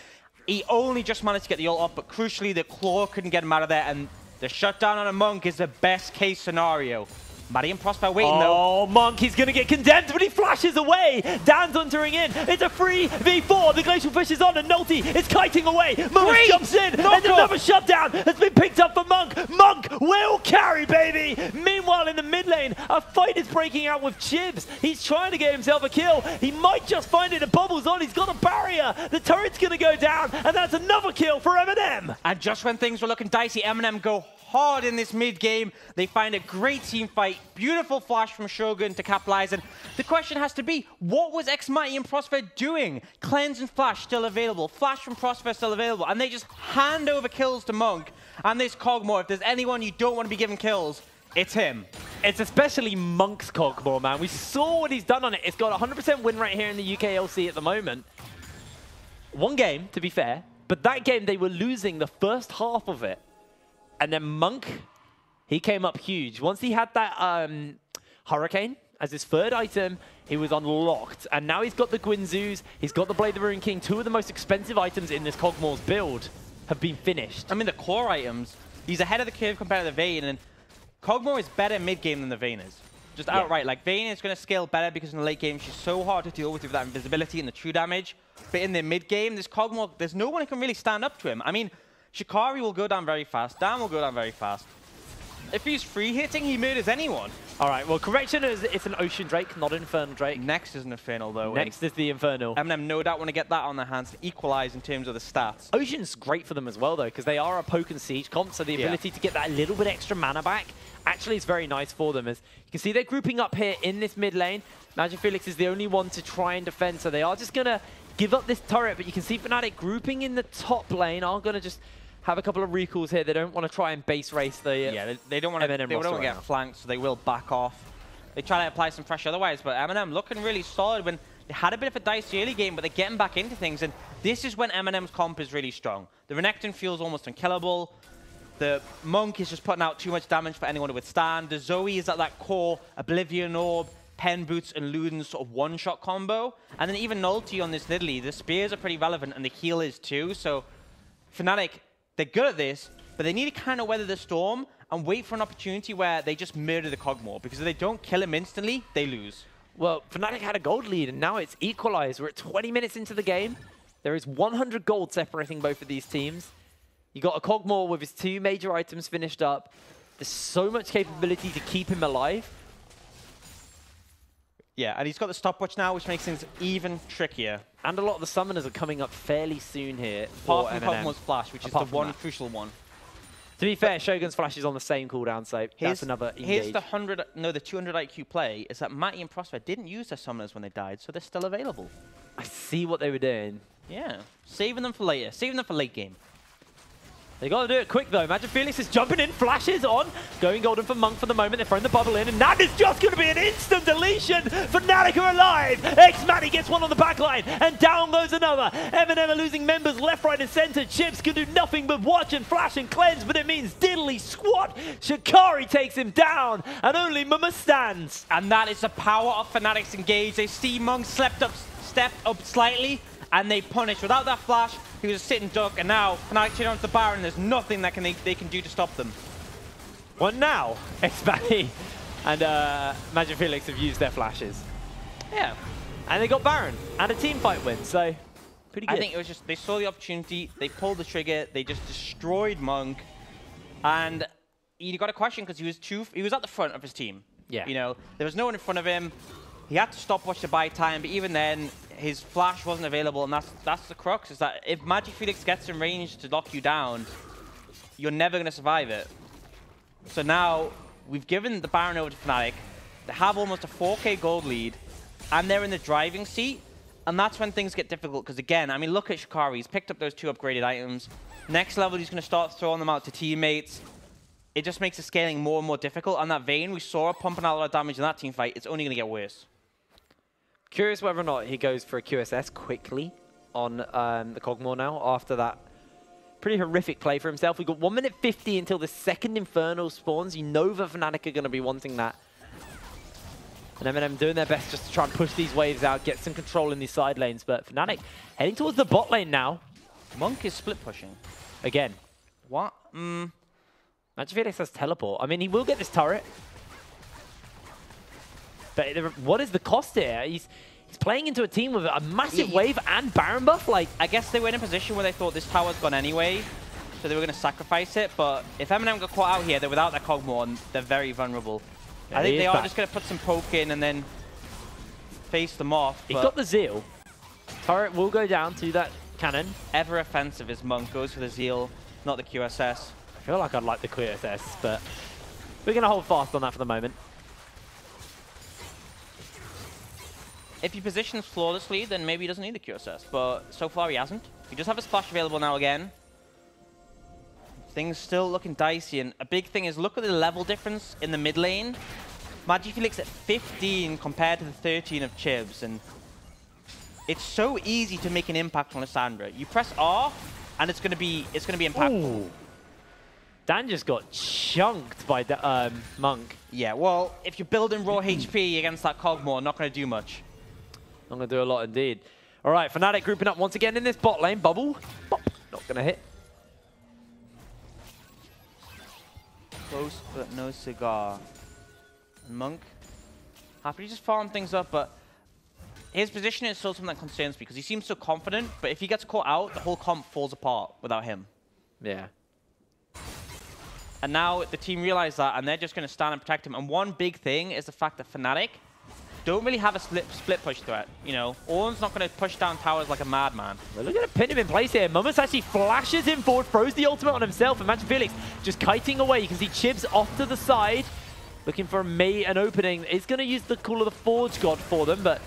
he only just managed to get the ult up, but crucially, the claw couldn't get him out of there, and the shutdown on a Monk is the best case scenario. Maddie and Prosper waiting though. Oh, Monk, he's going to get condemned, but he flashes away. Dan's entering in. It's a 3v4. The Glacial Fish is on, and Nulty is kiting away. Monk jumps in, and another shutdown has been picked up for Monk. Monk will carry, baby. Meanwhile, in the mid lane, a fight is breaking out with Chibs. He's trying to get himself a kill. He might just find it. The bubble's on. He's got a barrier. The turret's going to go down, and that's another kill for MnM. And just when things were looking dicey, MnM go hard in this mid game. They find a great team fight. Beautiful flash from Shogun to capitalize. And the question has to be, what was Xmighty and Prosper doing? Cleanse and flash still available. Flash from Prosper still available. And they just hand over kills to Monk. And this Kog'Maw, if there's anyone you don't want to be giving kills, it's him. It's especially Monk's Kog'Maw, man. We saw what he's done on it. It's got a 100% win rate here in the UKLC at the moment. One game, to be fair. But that game, they were losing the first half of it. And then Monk, he came up huge. Once he had that Hurricane as his third item, he was unlocked. And now he's got the Guinzoos, he's got the Blade of the Ruin King. Two of the most expensive items in this Kog'Maw's build have been finished. I mean, the core items, he's ahead of the curve compared to the Vayne, and Kog'Maw is better mid-game than the Vayne is. Just outright. Like, Vayne is going to scale better because in the late game, she's so hard to deal with that invisibility and the true damage. But in the mid-game, this Kog'Maw, there's no one who can really stand up to him. I mean, Shikari will go down very fast. Dan will go down very fast. If he's free hitting, he murders anyone. All right, well, correction is it's an Ocean Drake, not an Infernal Drake. Next is an Infernal, though. Next is the Infernal. MnM no doubt want to get that on their hands to equalize in terms of the stats. Ocean's great for them as well, though, because they are a poke and siege comp, so the ability to get that little bit extra mana back actually is very nice for them. As you can see, they're grouping up here in this mid lane. Magic Felix is the only one to try and defend, so they are just going to give up this turret, but you can see Fnatic grouping in the top lane are going to just have a couple of recalls here. They don't want to try and base race the they don't want to get flanked, so they will back off. They try to apply some pressure otherwise, but MnM looking really solid when they had a bit of a dicey early game, but they're getting back into things, and this is when MnM's comp is really strong. The Renekton feels almost unkillable. The Monk is just putting out too much damage for anyone to withstand. The Zoe is at that core Oblivion Orb, Pen Boots, and Luden's sort of one-shot combo. And then even Nulty on this Nidalee, the spears are pretty relevant, and the heal is too, so Fnatic, they're good at this, but they need to kind of weather the storm and wait for an opportunity where they just murder the Kog'Maw, because if they don't kill him instantly, they lose. Well, Fnatic had a gold lead, and now it's equalized. We're at 20 minutes into the game. There is 100 gold separating both of these teams. You got a Kog'Maw with his two major items finished up. There's so much capability to keep him alive. Yeah, and he's got the stopwatch now, which makes things even trickier. And a lot of the summoners are coming up fairly soon here. Apart from Kog'Maw's flash, which is the one crucial one. To be fair, Shogun's flash is on the same cooldown, so that's another engage. Here's the 200 IQ play, is that Matty and Prosper didn't use their summoners when they died, so they're still available. I see what they were doing. Yeah, saving them for later, saving them for late game. They got to do it quick, though. Magic Felix is jumping in, flashes on. Going golden for Monk for the moment. They're throwing the bubble in, and that is just going to be an instant deletion. Fnatic are alive. Xmatty gets one on the back line, and down goes another. MnM are losing members left, right, and center. Chips can do nothing but watch and flash and cleanse, but it means diddly squat. Shikari takes him down, and only Mama stands. And that is the power of Fnatic's engage. They see Monk stepped up slightly, and they punish. Without that flash, he was a sitting duck, and now Fnatic turn onto the Baron. There's nothing that they can do to stop them. Well, now Xmatty and Magic Felix have used their flashes. Yeah. And they got Baron and a team fight win, so pretty good. I think it was just, they saw the opportunity, they pulled the trigger, they just destroyed Monk, and you got a question because he was at the front of his team. Yeah. You know, there was no one in front of him. He had to stopwatch to buy time, but even then, his flash wasn't available, and that's the crux, is that if Magic Felix gets in range to lock you down, you're never going to survive it. So now, we've given the Baron over to Fnatic. They have almost a 4k gold lead, and they're in the driving seat, and that's when things get difficult, because again, I mean, look at Shikari. He's picked up those 2 upgraded items. Next level, he's going to start throwing them out to teammates. It just makes the scaling more and more difficult, and that Vayne, we saw her pumping out a lot of damage in that team fight. It's only going to get worse. Curious whether or not he goes for a QSS quickly on the Kog'Maw now after that pretty horrific play for himself. We've got 1 minute 50 until the second Infernal spawns. You know that Fnatic are going to be wanting that. And MnM doing their best just to try and push these waves out, get some control in these side lanes. But Fnatic heading towards the bot lane now. Monk is split pushing. Again. What? Magic Felix has teleport. I mean, he will get this turret. But what is the cost here? He's playing into a team with a massive wave and Baron buff. Like, I guess they were in a position where they thought this tower's gone anyway, so they were going to sacrifice it. But if MnM got caught out here, they're without their Kog'Maw, and they're very vulnerable. Yeah, I think they are just going to put some poke in and then face them off. He's got the Zeal. Turret will go down to that cannon. Ever offensive is Monk, goes for the Zeal, not the QSS. I feel like I'd like the QSS, but we're going to hold fast on that for the moment. If he positions flawlessly, then maybe he doesn't need the QSS, but so far he hasn't. He does have a splash available now again. Things still looking dicey, and a big thing is look at the level difference in the mid lane. Magic Felix at 15 compared to the 13 of Chibs, and it's so easy to make an impact on a Sandra. You press R, and it's gonna be impactful. Ooh. Dan just got chunked by the, Monk. Yeah, well, if you're building raw HP against that Kog'Maw, not gonna do much. Not going to do a lot indeed. All right, Fnatic grouping up once again in this bot lane. Bubble. Bop. Not going to hit. Close, but no cigar. And Monk, happy to just farm things up, but his position is still something that concerns me because he seems so confident, but if he gets caught out, the whole comp falls apart without him. Yeah. And now the team realize that, and they're just going to stand and protect him. And one big thing is the fact that Fnatic don't really have a split push threat. You know, Ornn's not going to push down towers like a madman. Well, look at to pin him in place here. Momus actually flashes him forward, throws the ultimate on himself, and Magic Felix just kiting away. You can see Chibs off to the side, looking for an opening. He's going to use the Call of the Forge God for them, but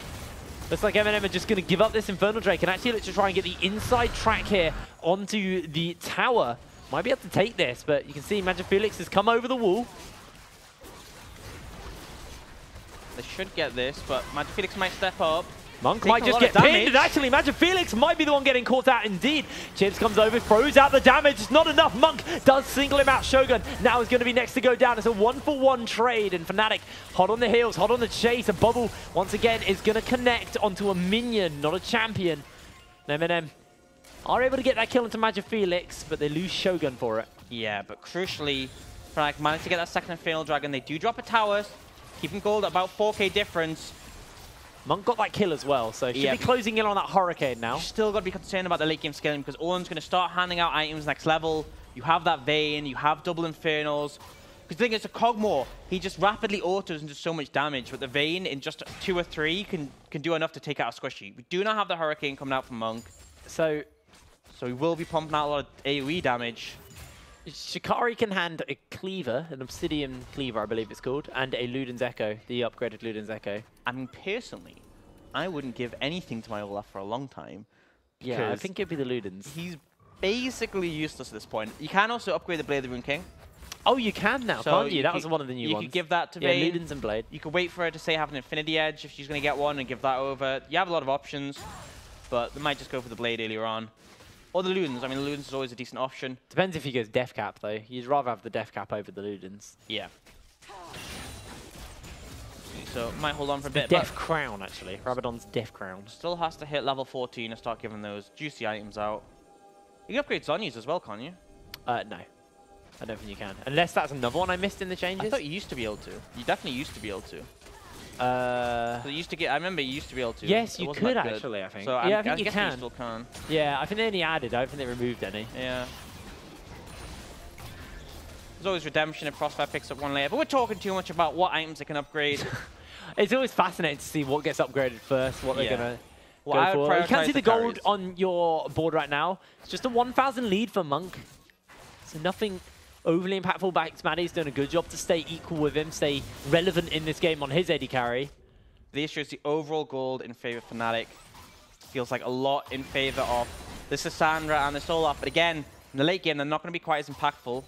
looks like MnM are just going to give up this Infernal Drake and actually look to try and get the inside track here onto the tower. Might be able to take this, but you can see Magic Felix has come over the wall. They should get this, but Magic Felix might step up. Monk might just get pinned, and actually Magic Felix might be the one getting caught out indeed. Chibs comes over, throws out the damage. It's not enough. Monk does single him out. Shogun now is going to be next to go down. It's a 1-for-1 trade, and Fnatic hot on the heels, hot on the chase. A bubble, once again, is going to connect onto a minion, not a champion. And MnM are able to get that kill into Magic Felix, but they lose Shogun for it. Yeah, but crucially, Fnatic managed to get that second Infernal Dragon. They do drop a tower, keeping gold at about 4k difference. Monk got that kill as well, so should be closing in on that Hurricane now. You still got to be concerned about the late game scaling because Ornn's going to start handing out items next level. You have that Vayne, you have double Infernals. Because the thing is, a Kog'Maw, he just rapidly autos and does so much damage, but the Vayne in just 2 or 3 can do enough to take out a Squishy. We do not have the Hurricane coming out from Monk. So he will be pumping out a lot of AoE damage. Shikari can hand a Cleaver, an Obsidian Cleaver, I believe it's called, and a Luden's Echo, the upgraded Luden's Echo. I mean, personally, I wouldn't give anything to my Olaf for a long time. Yeah, I think it'd be the Ludens. He's basically useless at this point. You can also upgrade the Blade of the Rune King. Oh, you can now, can't you? That was one of the new ones. You could give that to Vayne. Ludens and Blade. You could wait for her to say have an Infinity Edge if she's going to get one and give that over. You have a lot of options, but they might just go for the Blade earlier on. Or the Ludens. I mean, the Ludens is always a decent option. Depends if he goes Death Cap, though. You'd rather have the Death Cap over the Ludens. Yeah. So, might hold on for a bit. Death Crown, actually. Rabadon's Death Crown. Still has to hit level 14 and start giving those juicy items out. You can upgrade Zhonya's as well, can't you? No. I don't think you can. Unless that's another one I missed in the changes. I thought you used to be able to. You definitely used to be able to. So you used to get. I remember you used to be able to. Yes, you could actually. I think. So yeah, I think you can. You still can. Yeah, I think they only added. I don't think they removed any. Yeah. There's always redemption if Crossfire picks up one layer, but we're talking too much about what items they can upgrade. It's always fascinating to see what gets upgraded first, what they're gonna go for. You can see the carries. gold on your board right now. It's just a 1,000 lead for Monk. So nothing overly impactful. Maddie's doing a good job to stay equal with him, stay relevant in this game on his AD carry. The issue is the overall gold in favor of Fnatic. Feels like a lot in favor of the Cassandra and the Olaf. But again, in the late game, they're not going to be quite as impactful.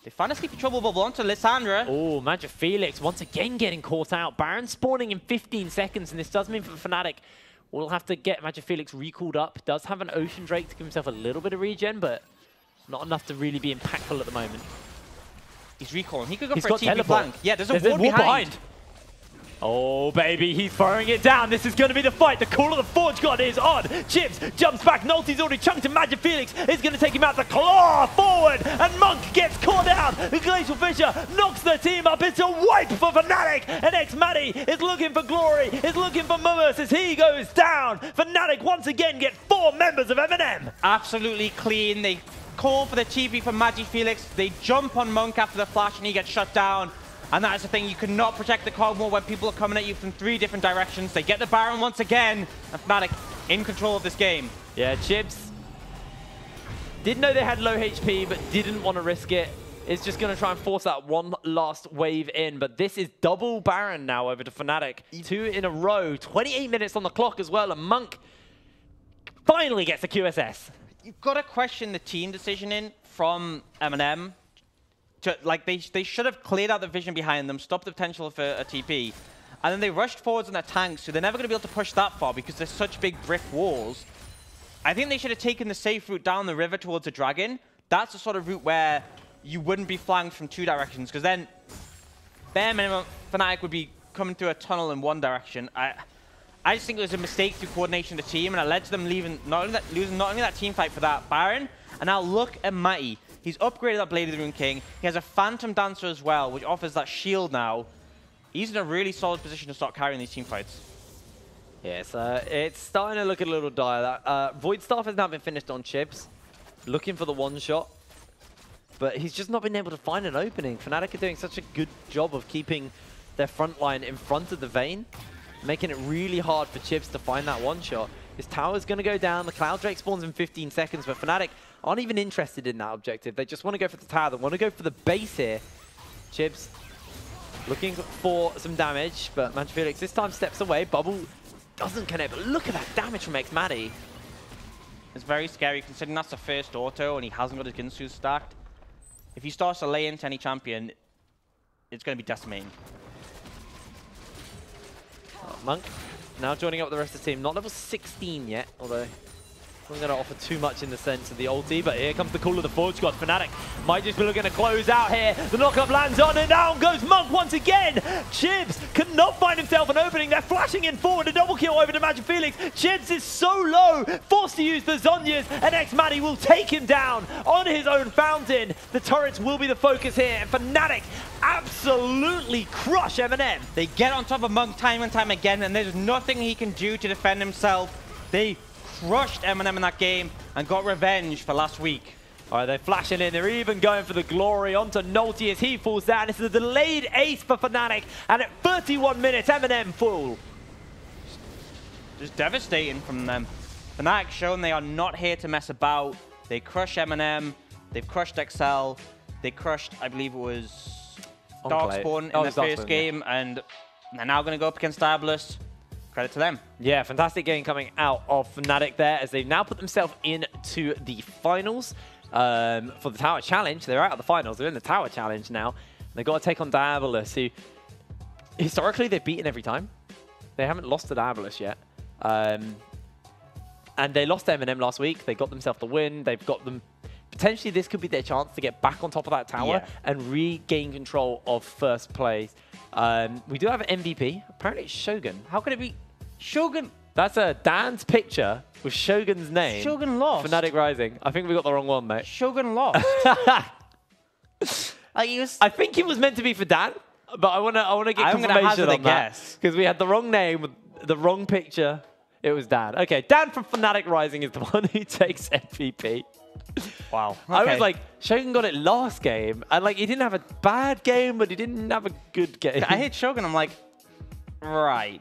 They find a sleepy trouble bubble onto Lissandra. Oh, Magic Felix once again getting caught out. Baron spawning in 15 seconds, and this does mean for Fnatic, we'll have to get Magic Felix recalled up. Does have an Ocean Drake to give himself a little bit of regen, but not enough to really be impactful at the moment. He's recalling. He could go He's for a got TP teleport. flank. Yeah, there's a ward behind. Oh, baby, he's throwing it down. This is going to be the fight. The Call of the Forge God is on. Chips jumps back. Nolty's already chunked to Magic Felix. Is going to take him out. The claw forward. And Monk gets caught down. The Glacial Fisher knocks the team up. It's a wipe for Fnatic. And X-Matty is looking for glory. Is looking for Mumus as he goes down. Fnatic once again get 4 members of MnM. Absolutely clean. They call for the TP from Magic Felix. They jump on Monk after the flash and he gets shut down. And that is the thing, you cannot protect the Cogmore when people are coming at you from 3 different directions. They get the Baron once again, and Fnatic in control of this game. Yeah, Chips did know they had low HP, but didn't want to risk it. Is just going to try and force that one last wave in. But this is double Baron now over to Fnatic. 2 in a row, 28 minutes on the clock as well, and Monk finally gets the QSS. You've got to question the team decisioning from MnM. Like they should have cleared out the vision behind them, stopped the potential for a TP, and then they rushed forwards on their tanks, so they're never going to be able to push that far because there's such big brick walls. I think they should have taken the safe route down the river towards the Dragon. That's the sort of route where you wouldn't be flanked from 2 directions, because then bare minimum Fnatic would be coming through a tunnel in 1 direction. I just think it was a mistake through coordination of the team, and it led to them losing not only that team fight for that Baron, and now look at Matty. He's upgraded that Blade of the Rune King. He has a Phantom Dancer as well, which offers that shield now. He's in a really solid position to start carrying these team fights. Yes, it's starting to look a little dire. Void Staff has now been finished on Chips, looking for the one-shot, but he's just not been able to find an opening. Fnatic are doing such a good job of keeping their front line in front of the Vayne, making it really hard for Chips to find that one-shot. His tower's going to go down. The Cloud Drake spawns in 15 seconds, but Fnatic aren't even interested in that objective. They just want to go for the tower. They want to go for the base here. Chips looking for some damage, but Magic Felix this time steps away. Bubble doesn't connect, but look at that damage from X-Matty. It's very scary considering that's the first auto and he hasn't got his Ginsu stacked. If he starts to lay into any champion, it's going to be decimating. Monk now joining up with the rest of the team. Not level 16 yet, although I'm going to offer too much in the sense of the ulti, but here comes the Call of the Forge God. Fnatic might just be looking to close out here. The knockup lands on, and down goes Monk once again. Chips cannot find himself an opening. They're flashing in forward. A double kill over to Magic Felix. Chips is so low, forced to use the Zhonya's, and X-Matty will take him down on his own fountain. The turrets will be the focus here, and Fnatic absolutely crush MnM. They get on top of Monk time and time again, and there's nothing he can do to defend himself. They crushed MnM in that game and got revenge for last week. All right, they're flashing in. They're even going for the glory onto Nolty as he falls down. This is a delayed ace for Fnatic, and at 31 minutes, MnM full. Just devastating from them. Fnatic shown they are not here to mess about. They crush MnM. They've crushed XL. They crushed, I believe it was Darkspawn in their first game, and they're now going to go up against Diabolus. Credit to them. Yeah, fantastic game coming out of Fnatic there as they've now put themselves into the finals for the Tower Challenge. They're out of the finals. They're in the Tower Challenge now. They've got to take on Diabolus, who historically they've beaten every time. They haven't lost to Diabolus yet. And they lost to MnM last week. They got themselves the win. They've got them. Potentially, this could be their chance to get back on top of that tower and regain control of first place. We do have an MVP. Apparently, it's Shogun. How could it be Shogun? That's Dan's picture with Shogun's name. Shogun lost. Fnatic Rising. I think we got the wrong one, mate. Shogun lost. I think it was meant to be for Dan, but I wanna get confirmation on that because we had the wrong name, with the wrong picture. It was Dan. Okay, Dan from Fnatic Rising is the one who takes MVP. Wow. Okay. I was like, Shogun got it last game, and like he didn't have a bad game, but he didn't have a good game. I hit Shogun. I'm like, right.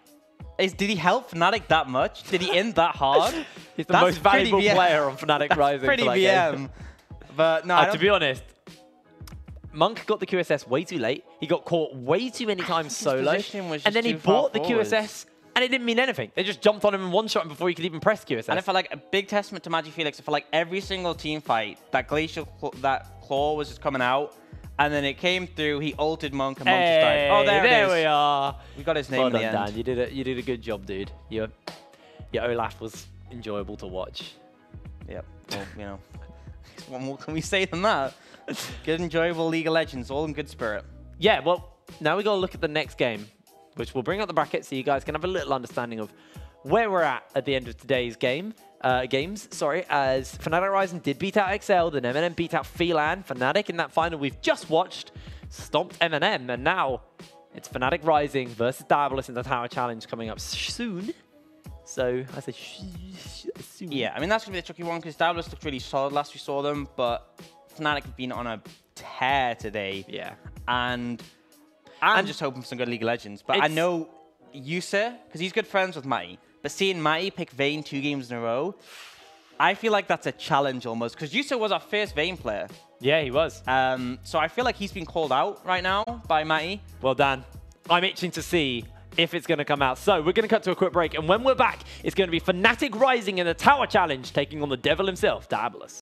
Did he help Fnatic that much? Did he end that hard? He's the most valuable player on Fnatic Rising. Pretty VM. But no, to be honest, Monk got the QSS way too late. He got caught way too many times solo, and then he bought the QSS. And it didn't mean anything. They just jumped on him and one-shot him before he could even press QSS. And I felt like a big testament to Magic Felix. I felt like every single team fight, that Glacial, that Claw was just coming out, And then it came through. He ulted Monk, and Monk just died. Oh, there we are. We got his name Well in the done, end. Dan. You did a good job, dude. Your Olaf was enjoyable to watch. Yep. Well, you know, what more can we say than that? Good, enjoyable League of Legends, all in good spirit. Yeah, well, now we got to look at the next game, which we'll bring up the bracket so you guys can have a little understanding of where we're at the end of today's games, as Fnatic Rising did beat out XL, then MnM beat out Phelan. Fnatic in that final we've just watched stomped MnM, and now it's Fnatic Rising versus Diabolus in the Tower Challenge coming up soon. So, I say soon. Yeah, I mean, that's going to be a tricky one because Diabolus looked really solid last we saw them, but Fnatic have been on a tear today. Yeah. And I'm just hoping for some good League of Legends. But I know Yusa, because he's good friends with Matty, but seeing Matty pick Vayne 2 games in a row, I feel like that's a challenge almost, because Yusa was our first Vayne player. Yeah, he was. So I feel like he's been called out right now by Matty. Well, Dan, I'm itching to see if it's going to come out. So we're going to cut to a quick break, and when we're back, it's going to be Fnatic Rising in the Tower Challenge, taking on the devil himself, Diabolus.